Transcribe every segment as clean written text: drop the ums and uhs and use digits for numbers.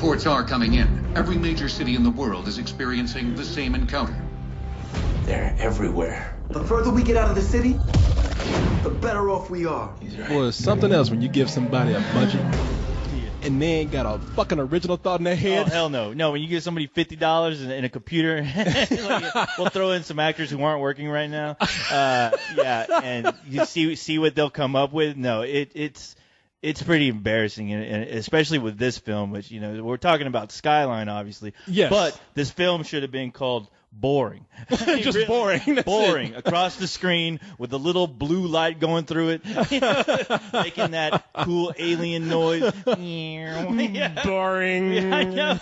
Reports are coming in. Every major city in the world is experiencing the same encounter. They're everywhere. The further we get out of the city, the better off we are. Well, it's something else when you give somebody a budget and they ain't got a fucking original thought in their head. Oh, hell no. No, when you give somebody $50 in a computer, like, we'll throw in some actors who aren't working right now. Yeah, and you see what they'll come up with. No, it's pretty embarrassing, and especially with this film, which, we're talking about Skyline, obviously. Yes. But this film should have been called Boring. Just really, boring. Boring. Across the screen with a little blue light going through it, making that cool alien noise. Yeah. Boring. Yeah.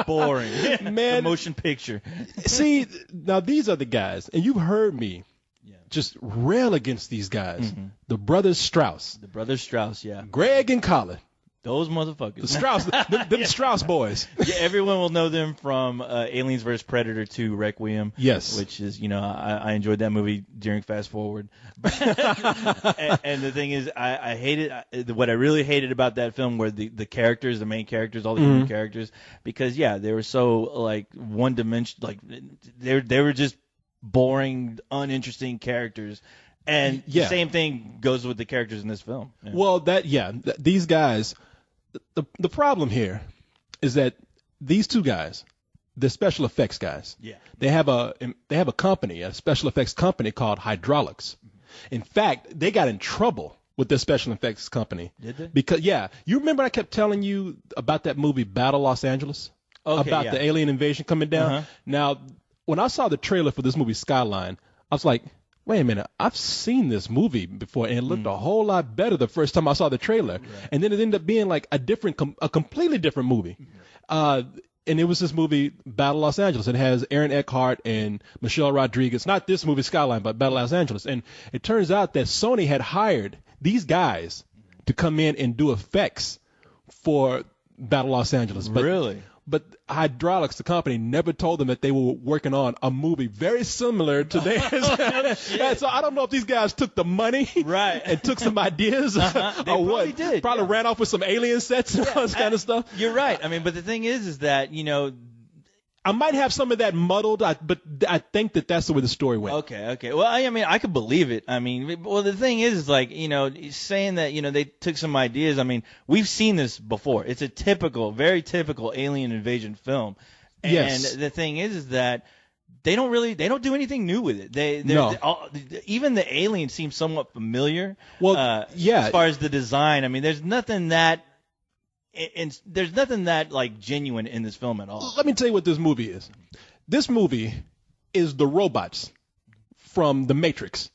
Boring. Man. The motion picture. See, now these are the guys, and you've heard me just rail against these guys. Mm-hmm. The Brothers Strauss. The Brothers Strauss, yeah. Greg and Colin. Those motherfuckers. The Strauss, the Strauss boys. Yeah, everyone will know them from Aliens vs. Predator 2 Requiem. Yes. Which is, I enjoyed that movie during Fast Forward. and the thing is, I hated, what I really hated about that film were the characters, the main characters, all the human characters, because, they were so, like, one dimension, like, they were just boring, uninteresting characters. And the same thing goes with the characters in this film. Yeah. Well, these guys, the problem here is that these two guys, the special effects guys, they have a company, a special effects company called Hydraulics. In fact, they got in trouble with their special effects company. Did they? Because, you remember I kept telling you about that movie Battle Los Angeles? Okay, about the alien invasion coming down? Uh-huh. Now, when I saw the trailer for this movie Skyline, I was like, wait a minute, I've seen this movie before, and it looked a whole lot better the first time I saw the trailer. Right. And then it ended up being like a completely different movie. And it was this movie, Battle Los Angeles. It has Aaron Eckhart and Michelle Rodriguez. Not this movie, Skyline, but Battle Los Angeles. And it turns out that Sony had hired these guys to come in and do effects for Battle Los Angeles. Really? But Hydraulics, the company, never told them that they were working on a movie very similar to theirs. And so I don't know if these guys took the money and took some ideas or what. Did. Probably ran off with some alien sets and all this kind of stuff. You're right. I mean, but the thing is that, I might have some of that muddled, but I think that's the way the story went. Okay. Well, I mean, I could believe it. I mean, well, the thing is like, saying that, they took some ideas. I mean, we've seen this before. It's a very typical alien invasion film. And the thing is that they don't do anything new with it. Even the aliens seem somewhat familiar. Well, as far as the design. I mean, there's nothing that like genuine in this film at all. Let me tell you what this movie is. This movie is the robots from The Matrix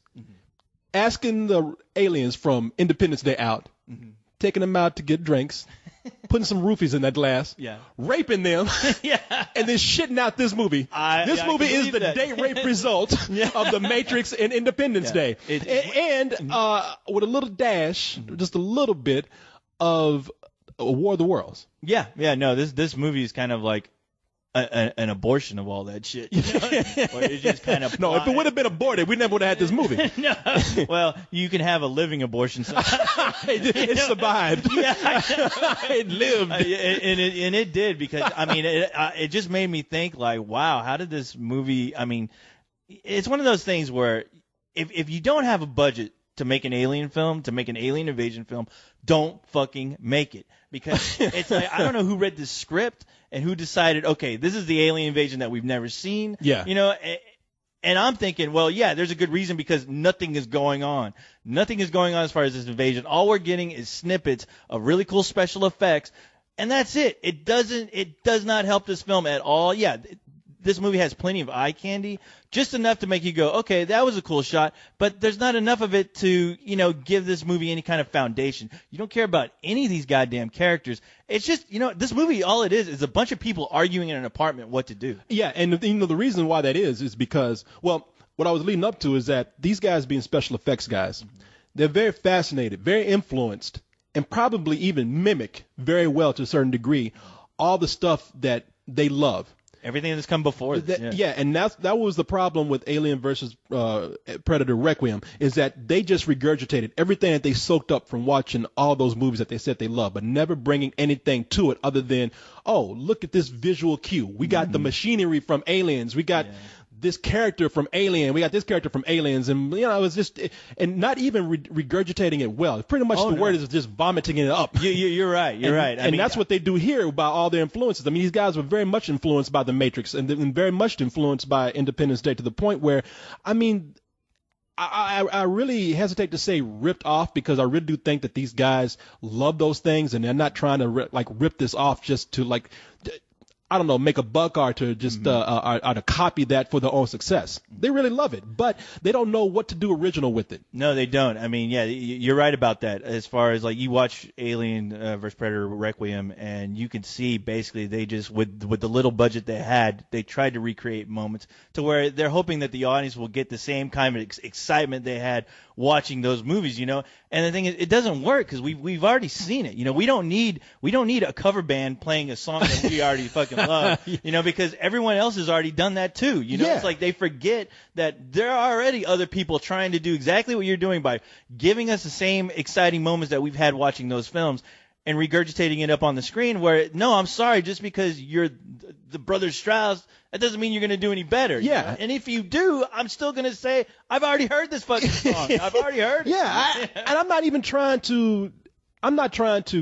asking the aliens from Independence Day out, taking them out to get drinks, putting some roofies in that glass, raping them, and then shitting out this movie. This movie is the date rape result of The Matrix and Independence Day. And with a little dash, just a little bit of War of the Worlds. No, this movie is kind of like an abortion of all that shit. Or it's just kind of no, if it would have been aborted, we never would have had this movie. No. Well, you can have a living abortion. It survived. It lived. And it did, because, I mean, it just made me think, like, wow, how did this movie, I mean, it's one of those things where if you don't have a budget to make an alien film, to make an alien invasion film, don't fucking make it. Because it's like, I don't know who read this script and who decided, okay, this is the alien invasion that we've never seen. Yeah. And I'm thinking, well, there's a good reason, because nothing is going on. Nothing is going on as far as this invasion. All we're getting is snippets of really cool special effects, and that's it. It does not help this film at all. Yeah, this movie has plenty of eye candy, just enough to make you go, okay, that was a cool shot, but there's not enough of it to, give this movie any kind of foundation. You don't care about any of these goddamn characters. It's just, this movie, all it is a bunch of people arguing in an apartment what to do. Yeah, and the reason why that is because, well, what I was leading up to is that these guys being special effects guys, they're very fascinated, very influenced, and probably even mimic very well to a certain degree all the stuff that they love. Everything that's come before this. Yeah, and that was the problem with Alien versus Predator Requiem, is that they just regurgitated everything that they soaked up from watching all those movies that they said they love, but never bringing anything to it other than, oh, look at this visual cue. We got the machinery from Aliens. We got this character from Alien. We got this character from Aliens. And, you know, it was just, and not even regurgitating it well. Pretty much word is just vomiting it up. You're right. You're right. I mean, that's what they do here by all their influences. I mean, these guys were very much influenced by The Matrix and very much influenced by Independence Day, to the point where, I mean, I really hesitate to say ripped off, because I really do think that these guys love those things and they're not trying to rip this off just to I don't know, make a buck or to just or to copy that for their own success. They really love it, but they don't know what to do original with it. No, they don't. I mean, yeah, you're right about that. As far as you watch Alien versus Predator Requiem, and you can see basically they just with the little budget they had, they tried to recreate moments to where they're hoping that the audience will get the same kind of excitement they had watching those movies, you know. And the thing is, it doesn't work because we've already seen it. You know, we don't need a cover band playing a song that we already fucking love, you know, because everyone else has already done that too. You know, it's like they forget that there are already other people trying to do exactly what you're doing by giving us the same exciting moments that we've had watching those films and regurgitating it up on the screen. Where, no, I'm sorry, just because you're the Brothers Strauss, that doesn't mean you're going to do any better. Yeah. You know? And if you do, I'm still going to say, I've already heard this fucking song. I've already heard it. Yeah, and I'm not even trying to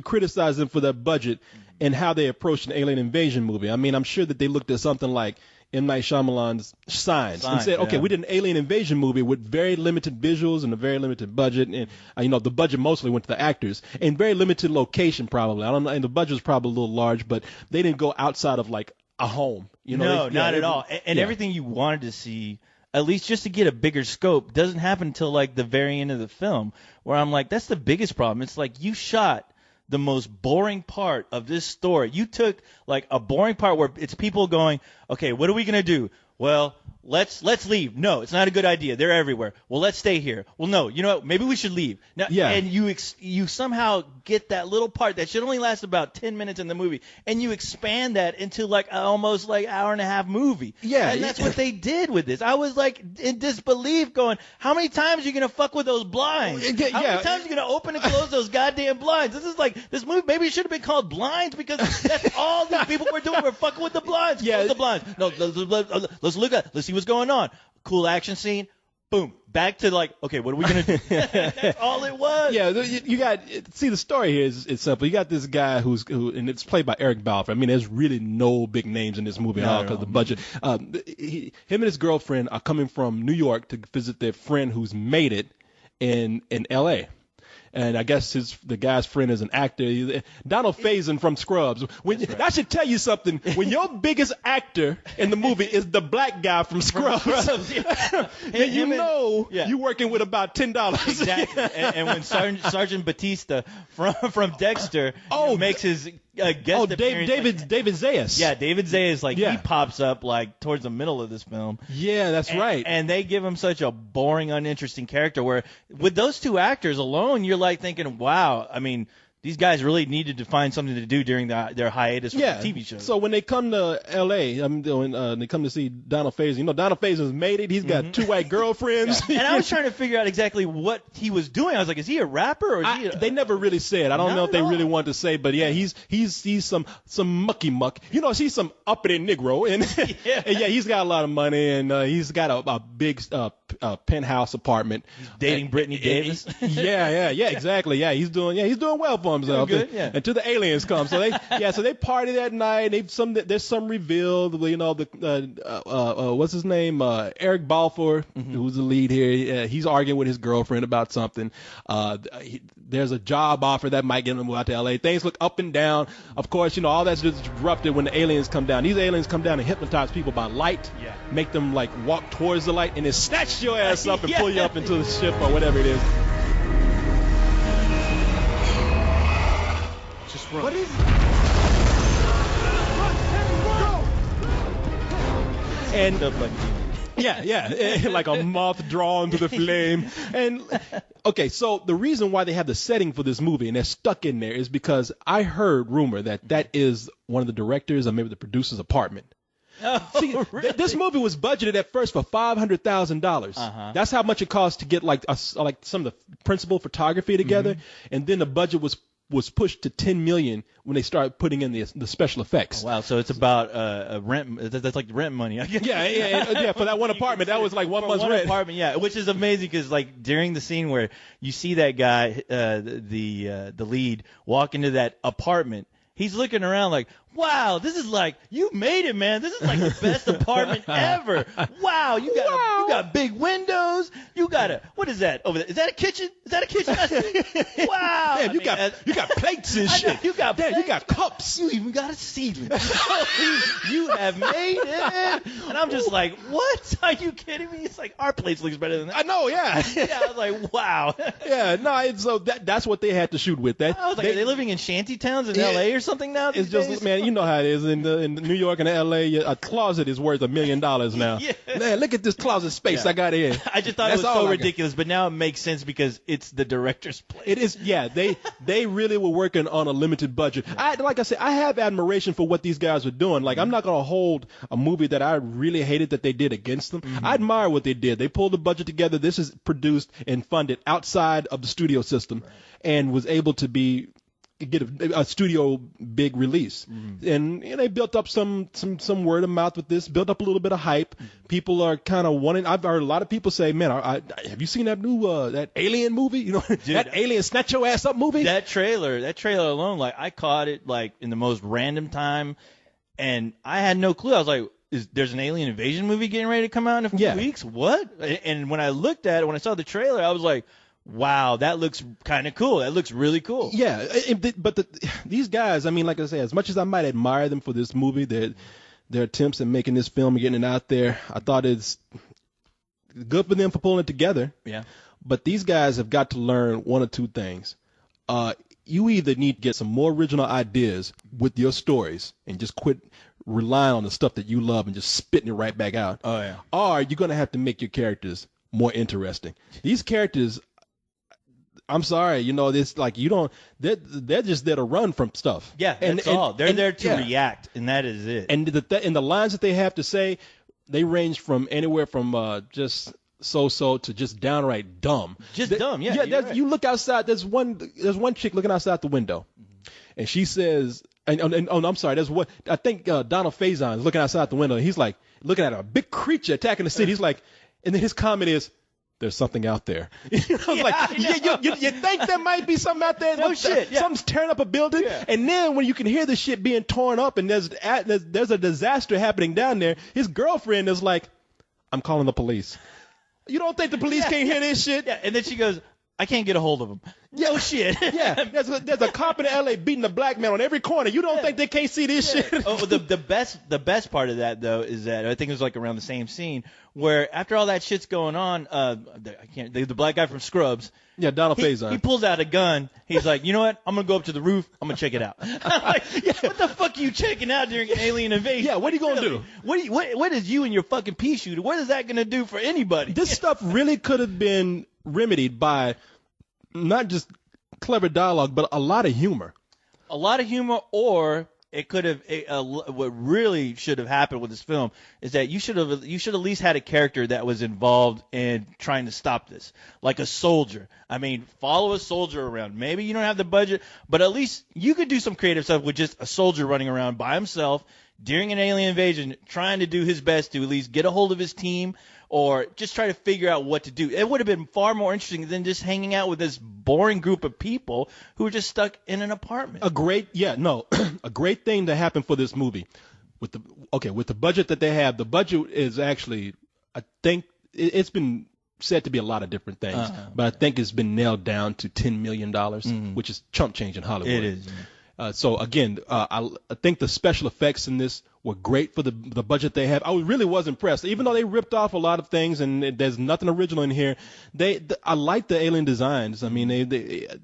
criticize them for their budget and how they approached an alien invasion movie. I mean, I'm sure that they looked at something like M. Night Shyamalan's Signs and said, okay, we did an alien invasion movie with very limited visuals and a very limited budget, and you know, the budget mostly went to the actors and very limited location probably. I don't know, and the budget was probably a little large, but they didn't go outside of a home. You know, no, not at all. And everything you wanted to see, at least just to get a bigger scope, doesn't happen until the very end of the film, where I'm like, that's the biggest problem. It's like you shot the most boring part of this story. You took a boring part where it's people going, okay, what are we gonna do? Well, let's leave. No, it's not a good idea. They're everywhere. Well, let's stay here. Well, no, you know what? Maybe we should leave. Now, and you somehow get that little part that should only last about 10 minutes in the movie, and you expand that into almost hour and a half movie. Yeah. And that's what they did with this. I was in disbelief going, how many times are you going to fuck with those blinds? How many times are you going to open and close those goddamn blinds? This is this movie, maybe it should have been called Blinds, because that's all these people were doing. We're fucking with the blinds. Yeah. Close the blinds. No, let's look at, let's see what's going on. Cool action scene. Boom. Back to okay, what are we gonna do? That's all it was. Yeah, you got, see, the story here is simple. You got this guy who and it's played by Eric Balfour. I mean, there's really no big names in this movie at all because of the budget. Him and his girlfriend are coming from New York to visit their friend who's made it in L.A. And I guess the guy's friend is an actor, Donald Faison from Scrubs. I should tell you something. When your biggest actor in the movie is the black guy from Scrubs, then you're working with about $10. Exactly. And when Sergeant Batista from Dexter makes his guest appearance. David Zayas. Yeah, David Zayas, he pops up towards the middle of this film. Yeah, that's right. And they give him such a boring, uninteresting character where with those two actors alone, you're thinking, wow, I mean, these guys really needed to find something to do during their hiatus from the TV show. So when they come to L.A., when they come to see Donald Faison, Donald Faison's made it. He's got two white girlfriends. And I was trying to figure out exactly what he was doing. I was like, is he a rapper or is he they never really said. I don't know if they really wanted to say, but yeah, he's some mucky muck. He's some uppity Negro, and he's got a lot of money, and he's got a big penthouse apartment. He's dating Brittany Davis. Yeah, exactly. Yeah, he's doing well for himself. Good, yeah. Until the aliens come, so they party that night. There's some revealed. What's his name? Eric Balfour, who's the lead here. He's arguing with his girlfriend about something. There's a job offer that might get him out to L.A. Things look up and down. Of course, all that's disrupted when the aliens come down. These aliens come down and hypnotize people by light, make them walk towards the light, and then snatch your ass up and pull you up into the ship or whatever it is. Just run. What is it? And yeah, like a moth drawn to the flame. And okay, so the reason why they have the setting for this movie and they're stuck in there is because I heard rumor that is one of the directors or maybe the producer's apartment. Oh, See, really? this movie was budgeted at first for $500,000. Uh-huh. That's how much it cost to get like some of the principal photography together, and then the budget was pushed to $10 million when they started putting in the special effects. Wow, so it's about rent. That's like rent money, I guess. Yeah. For that one apartment, that was like one month's rent. Apartment, yeah, which is amazing because like during the scene where you see that guy, the lead, walk into that apartment, he's looking around like, wow, this is like, you made it, man. This is like the best apartment ever. Wow, you got big windows. You got what is that over there? Is that a kitchen? Is that a kitchen? Wow. Man, you got plates and shit. You got Damn, you got cups. You even got a ceiling. You have made it. And I'm just like, what? Are you kidding me? It's like, our place looks better than that. I know, yeah. Yeah, I was like, wow. Yeah, no, so that's what they had to shoot with. I was like, are they living in shanty towns in L.A. or something now? It's just, man, you know how it is in New York and L.A. A closet is worth $1 million now. Yeah. Man, look at this closet space I got here. I just thought it was so ridiculous, but now it makes sense because it's the director's place. It is, yeah. They really were working on a limited budget. Like I said, I have admiration for what these guys are doing. Like, I'm not going to hold a movie that I really hated that they did against them. I admire what they did. They pulled the budget together. This is produced and funded outside of the studio system and was able to get a studio big release. And they built up some word of mouth with this, built up a little bit of hype. People are kind of wanting. I've heard a lot of people say, man, have you seen that new that Alien movie? You know, that Alien Snatch Your Ass Up movie? That trailer alone, like, I caught it like in the most random time, and I had no clue. I was like, there's an alien invasion movie getting ready to come out in a few weeks? What? And when I looked at it, when I saw the trailer, I was like, wow, that looks kind of cool. That looks really cool. Yeah, but these guys, I mean, like I say, as much as I might admire them for this movie, their attempts at making this film and getting it out there, I thought it's good for them for pulling it together. Yeah. But these guys have got to learn one or two things. You either need to get some more original ideas with your stories and just quit relying on the stuff that you love and just spitting it right back out. Oh, yeah. Or you're going to have to make your characters more interesting. These characters, I'm sorry, it's like they're just there to run from stuff. Yeah, that's all. They're there to react, and that is it. And the lines that they have to say, they range from anywhere from just so to just downright dumb. Dumb, yeah. Yeah, you look outside. There's one chick looking outside the window, and she says, I'm sorry. There's what I think Donald Faison is looking outside the window. And he's like looking at a big creature attacking the city. He's like, and then his comment is, there's something out there. You think there might be something out there? No shit. Yeah. Something's tearing up a building, and then when you can hear the shit being torn up, and there's a disaster happening down there, his girlfriend is like, "I'm calling the police." You don't think the police can't hear this shit? Yeah, and then she goes, I can't get a hold of him. No shit. Yeah, there's a cop in L.A. beating a black man on every corner. You don't think they can't see this shit? Oh, the best part of that though is that I think it was like around the same scene where after all that shit's going on, the black guy from Scrubs. Yeah, Donald Faison. He pulls out a gun. He's like, you know what? I'm gonna go up to the roof. I'm gonna check it out. I'm like, what the fuck are you checking out during an alien invasion? Yeah, what are you gonna do? What is you and your fucking pea shooter? What is that gonna do for anybody? This stuff really could have been remedied by not just clever dialogue, but a lot of humor. A lot of humor, or it could have. What really should have happened with this film is that you should at least had a character that was involved in trying to stop this, like a soldier. I mean, follow a soldier around. Maybe you don't have the budget, but at least you could do some creative stuff with just a soldier running around by himself during an alien invasion, trying to do his best to at least get a hold of his team or just try to figure out what to do. It would have been far more interesting than just hanging out with this boring group of people who are just stuck in an apartment. A great thing to happen for this movie with the budget that they have. The budget is actually, I think it's been said to be a lot of different things, but I think it's been nailed down to $10 million, which is chump change in Hollywood. It is. So again, I think the special effects in this were great for the budget they have. I really was impressed, even though they ripped off a lot of things and there's nothing original in here. I like the alien designs. I mean,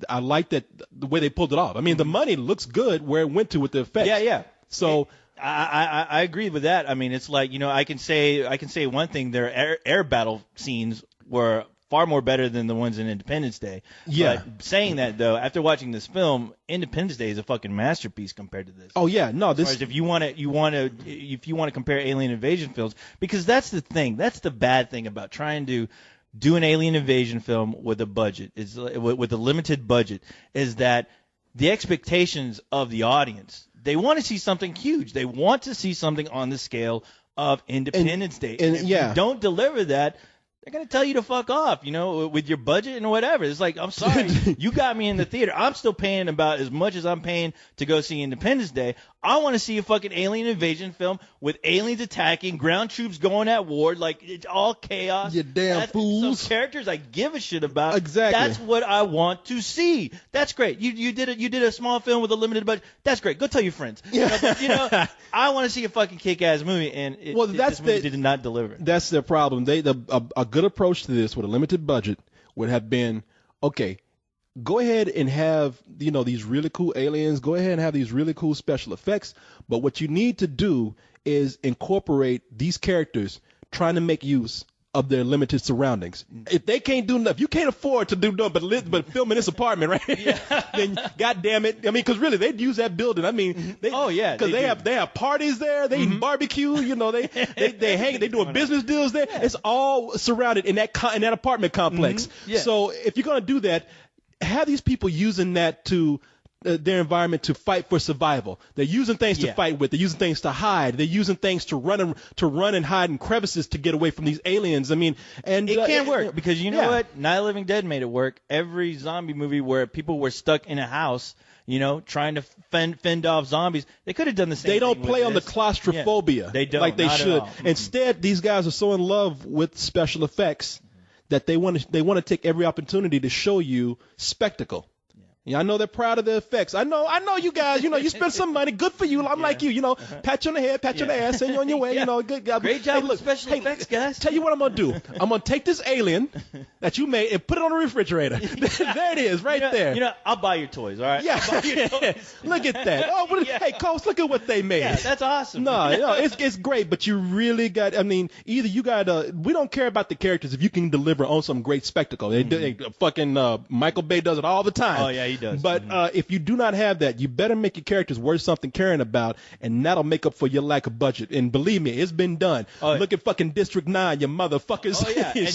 I like that the way they pulled it off. I mean, the money looks good where it went to with the effects. Yeah. So I agree with that. I mean, it's like, I can say one thing. Their air battle scenes were far more better than the ones in Independence Day. Yeah. But saying that, though, after watching this film, Independence Day is a fucking masterpiece compared to this. Oh yeah, no, As far this as if you want to compare alien invasion films, because that's the thing, that's the bad thing about trying to do an alien invasion film with a budget, is with a limited budget, is that the expectations of the audience, they want to see something huge. They want to see something on the scale of Independence Day. And if you don't deliver that, they're going to tell you to fuck off, with your budget and whatever. It's like, I'm sorry, you got me in the theater. I'm still paying about as much as I'm paying to go see Independence Day. I want to see a fucking alien invasion film with aliens attacking, ground troops going at war, like it's all chaos. You damn fools. Some characters I give a shit about. Exactly. That's what I want to see. That's great. You did a small film with a limited budget. That's great. Go tell your friends. Yeah. I want to see a fucking kick-ass movie, and this movie did not deliver. That's their problem. A good approach to this with a limited budget would have been, okay, go ahead and have, these really cool aliens. Go ahead and have these really cool special effects. But what you need to do is incorporate these characters trying to make use of their limited surroundings. If they can't do enough, you can't afford to do nothing but film in this apartment, right? Yeah. Then, goddamn it, I mean, because really they'd use that building. I mean, because they have parties there, they eat barbecue, they hang, they doing business deals there. Yeah. It's all surrounded in that apartment complex. Yeah. So if you're gonna do that, have these people using that to their environment to fight for survival. They're using things to fight with. They're using things to hide. They're using things to run and hide in crevices to get away from these aliens. I mean, and it can't work because you know what? Night of the Living Dead made it work. Every zombie movie where people were stuck in a house, trying to fend off zombies, they could have done the same. They don't play on the claustrophobia they don't, like they should. Mm-hmm. Instead, these guys are so in love with special effects that they want to take every opportunity to show you spectacle. Yeah, I know they're proud of the effects. I know you guys, you spend some money. Good for you. I'm like you, pat you on the head, pat you on the ass, send you on your way, good job. Great job with special effects, guys. Tell you what I'm going to do. I'm going to take this alien that you made and put it on the refrigerator. There it is, right there. I'll buy your toys, all right? Yeah. I'll buy your toys. Look at that. Oh, hey, Coach, look at what they made. Yeah, that's awesome. No, it's great, but you really got, either you got we don't care about the characters if you can deliver on some great spectacle. Fucking Michael Bay does it all the time. Oh, yeah, he does. But if you do not have that, you better make your characters worth something caring about, and that'll make up for your lack of budget. And believe me, it's been done. Look at fucking District 9, you motherfuckers. Oh, yeah. And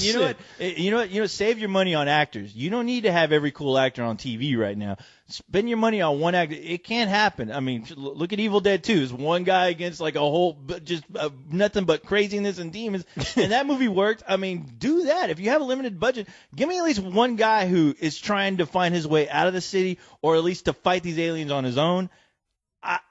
you know what? Save your money on actors. You don't need to have every cool actor on TV right now. Spend your money on one actor. It can't happen. I mean, look at Evil Dead 2. It's one guy against like a whole, just nothing but craziness and demons. And that movie worked. I mean, do that. If you have a limited budget, give me at least one guy who is trying to find his way out of the city, or at least to fight these aliens on his own.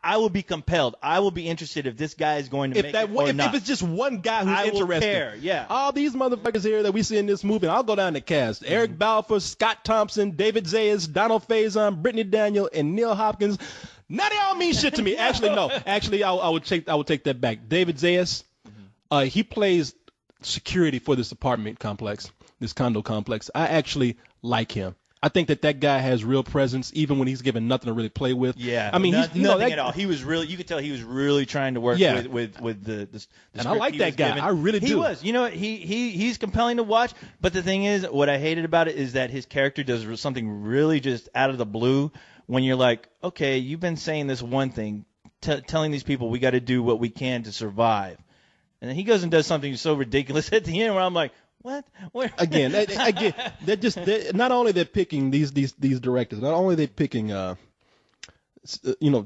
I will be compelled. I will be interested if this guy is going to make it or not. If it's just one guy who's interested. I will care, yeah. All these motherfuckers here that we see in this movie, I'll go down the cast. Eric Balfour, Scott Thompson, David Zayas, Donald Faison, Brittany Daniel, and Neil Hopkins. None of y'all mean shit to me. Actually, no. Actually, I would take that back. David Zayas, he plays security for this apartment complex, this condo complex. I actually like him. I think that guy has real presence, even when he's given nothing to really play with. Yeah, I mean, nothing at all. He was really, you could tell he was really trying to work with the and I like that guy. Given. I really do. He was. He's compelling to watch. But the thing is, what I hated about it is that his character does something really just out of the blue. When you're like, okay, you've been saying this one thing, telling these people we got to do what we can to survive, and then he goes and does something so ridiculous at the end where I'm like, what? Again, they're not only they're picking these directors, not only they're picking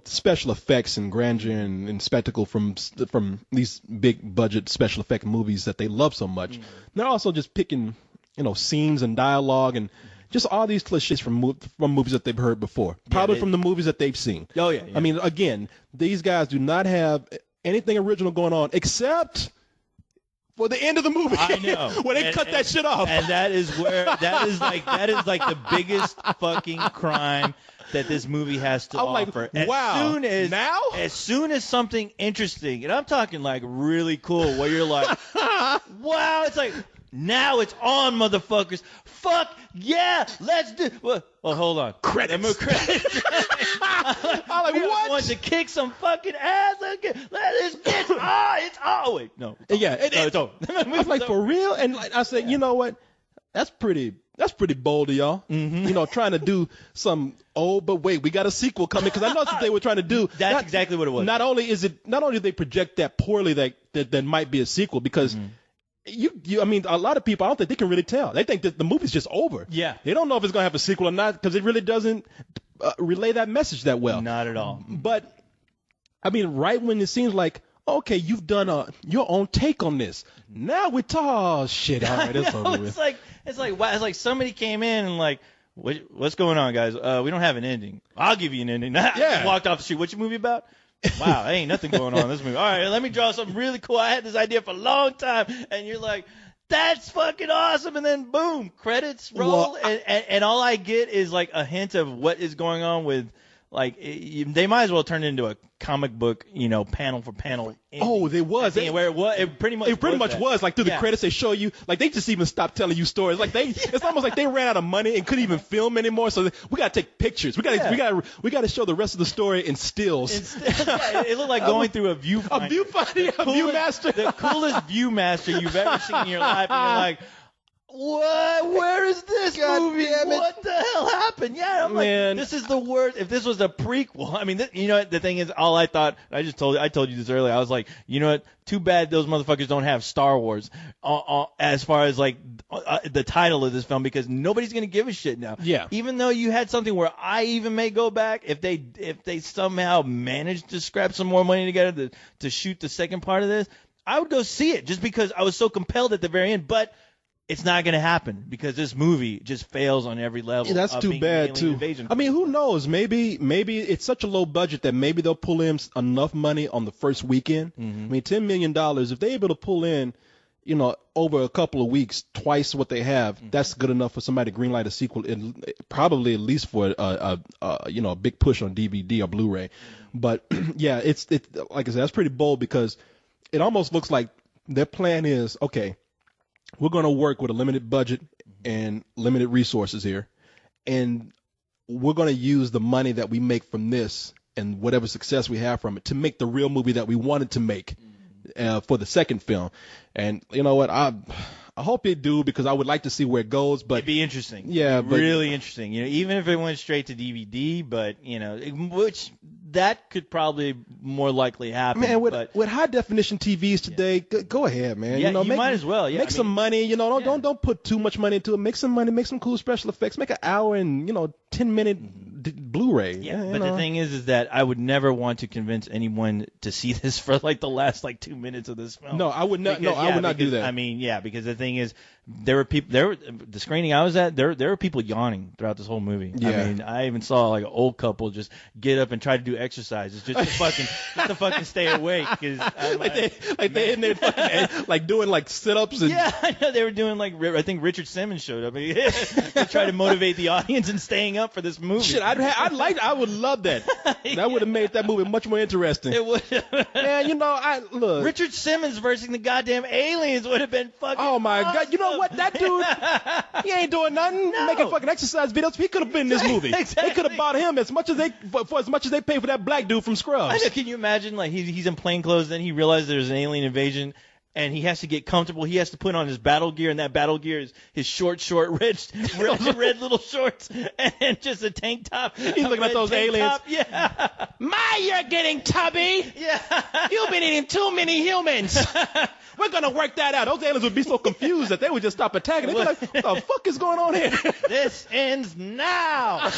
special effects and grandeur and spectacle from these big budget special effect movies that they love so much. They're also just picking scenes and dialogue and just all these cliches from movies that they've heard before, probably from the movies that they've seen. Oh yeah. I mean, again, these guys do not have anything original going on except for the end of the movie. I know. When they cut that shit off. And that is like the biggest fucking crime that this movie has to offer. Like, wow. As soon as something interesting, and I'm talking like really cool, where you're like, wow, it's like, now it's on, motherfuckers. Fuck yeah, let's do. Well, hold on. Credits. I'm like, what? Want to kick some fucking ass? Let this bitch. It's wait, no. It's over. I was like, for real? And I said, you know what? That's pretty bold of y'all. Mm-hmm. You know, trying to do some. Oh, but wait, we got a sequel coming because I know that's what they were trying to do. That's exactly what it was. Not only did they project that poorly that might be a sequel because. I mean, a lot of people, I don't think they can really tell. They think that the movie's just over. Yeah. They don't know if it's going to have a sequel or not because it really doesn't relay that message that well. Not at all. But, I mean, right when it seems like, okay, you've done your own take on this. Now we're oh, shit, all right, it's over with. It's like somebody came in and like, what's going on, guys? We don't have an ending. I'll give you an ending. Yeah. Walked off the street. What's your movie about? Wow, there ain't nothing going on in this movie. All right, let me draw something really cool. I had this idea for a long time, and you're like, that's fucking awesome. And then boom, credits roll, and all I get is like a hint of what is going on with, like, they might as well turn it into a comic book, panel for panel. Oh, there was. Where it pretty much was. Like through the credits, they show you, like they just even stopped telling you stories. Like it's almost like they ran out of money and couldn't even film anymore. So we gotta take pictures. We gotta show the rest of the story in stills. It looked like going through a viewfinder. Viewmaster. The coolest Viewmaster you've ever seen in your life. And you're like, what? Where is this movie? What the hell happened? Yeah, I'm Man. like, this is the worst. If this was a prequel, I mean, the thing is, all I thought, I told you this earlier. I was like, you know what? Too bad those motherfuckers don't have Star Wars as far as like the title of this film because nobody's gonna give a shit now. Yeah. Even though you had something where I even may go back if they somehow managed to scrap some more money together to shoot the second part of this, I would go see it just because I was so compelled at the very end, but. It's not going to happen because this movie just fails on every level. Yeah, that's too bad too. Invasion. I mean, who knows? Maybe it's such a low budget that maybe they'll pull in enough money on the first weekend. Mm-hmm. I mean, $10 million. If they're able to pull in, over a couple of weeks, twice what they have, that's good enough for somebody to greenlight a sequel. Probably at least for a big push on DVD or Blu-ray. But yeah, it's like I said, that's pretty bold because it almost looks like their plan is okay. We're going to work with a limited budget and limited resources here, and we're going to use the money that we make from this and whatever success we have from it to make the real movie that we wanted to make for the second film. And you know what? I hope they do because I would like to see where it goes. But it'd be interesting. Yeah, but, really interesting. Even if it went straight to DVD, but which that could probably more likely happen. Man, with high definition TVs today, go ahead, man. Yeah, you might as well. Yeah, make some money. Don't put too much money into it. Make some money. Make some cool special effects. Make an hour and 10-minute Blu-ray. Yeah, but the thing is that I would never want to convince anyone to see this for like the last 2 minutes of this film. No, I would not. I would not do that. I mean, because the thing is, there were people. The screening I was at, there were people yawning throughout this whole movie. Yeah. I mean, I even saw an old couple just get up and try to do exercises just to fucking stay awake. Cause they in there fucking, doing sit-ups. And... Yeah, I know they were doing I think Richard Simmons showed up to try to motivate the audience in staying up for this movie. Shit, I would love that. That would have made that movie much more interesting. It would. Man, look. Richard Simmons versus the goddamn aliens would have been fucking. Oh my awesome. God! You know what? That dude, he ain't doing nothing. No. Making fucking exercise videos. He could have been in this movie. Exactly. They could have bought him as much as they paid for that black dude from Scrubs. I know, can you imagine? He's in plain clothes, then he realizes there's an alien invasion. And he has to get comfortable. He has to put on his battle gear, and that battle gear is his short, red little shorts, and just a tank top. He's looking at those aliens. Top. Yeah. You're getting tubby. Yeah. You've been eating too many humans. We're going to work that out. Those aliens would be so confused that they would just stop attacking. They'd be like, what the fuck is going on here? This ends now.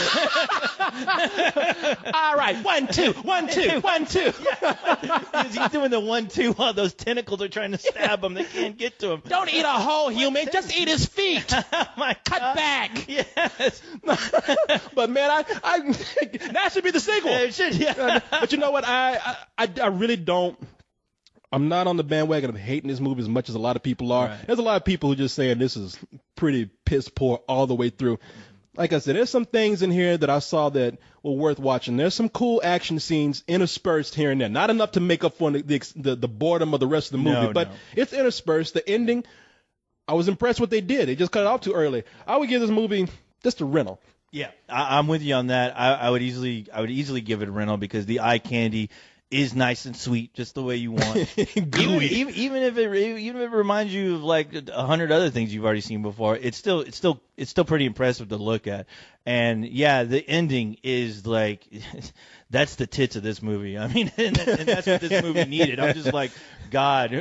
All right. 1, 2, 1, 2, 1, 2. Yeah. He's doing the 1, 2 while those tentacles are trying to stab him. They can't get to him. Don't eat a whole human. Just eat his feet. Oh my God. Cut back. Yes. But man, I that should be the sequel. Yeah, it should. Yeah. But you know what? I really don't. I'm not on the bandwagon of hating this movie as much as a lot of people are. Right. There's a lot of people who are just saying this is pretty piss poor all the way through. Like I said, there's some things in here that I saw that were worth watching. There's some cool action scenes interspersed here and there. Not enough to make up for the boredom of the rest of the movie, but it's interspersed. The ending, I was impressed what they did. They just cut it off too early. I would give this movie just a rental. Yeah, I'm with you on that. I would easily give it a rental because the eye candy is nice and sweet, just the way you want. Gooey. even if it reminds you of like 100 other things you've already seen before, it's still pretty impressive to look at. And yeah, the ending is like that's the tits of this movie. I mean, and that's what this movie needed. I'm just like, God,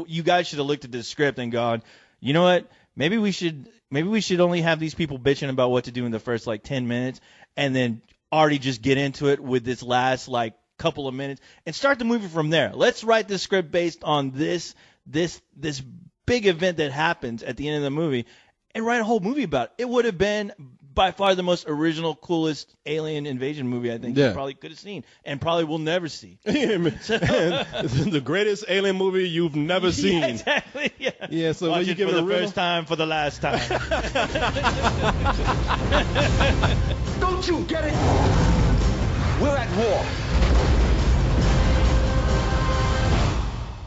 you guys should have looked at this script and gone, you know what? Maybe we should only have these people bitching about what to do in the first like 10 minutes, and then already just get into it with this last like couple of minutes and start the movie from there. Let's write the script based on this big event that happens at the end of the movie and write a whole movie about it. It would have been by far the most original, coolest alien invasion movie I think you probably could have seen and probably will never see. The greatest alien movie you've never seen. Yeah, exactly. Yeah, so watch you it give for it a the riddle? first time for the last time. Don't you get it? We're at war.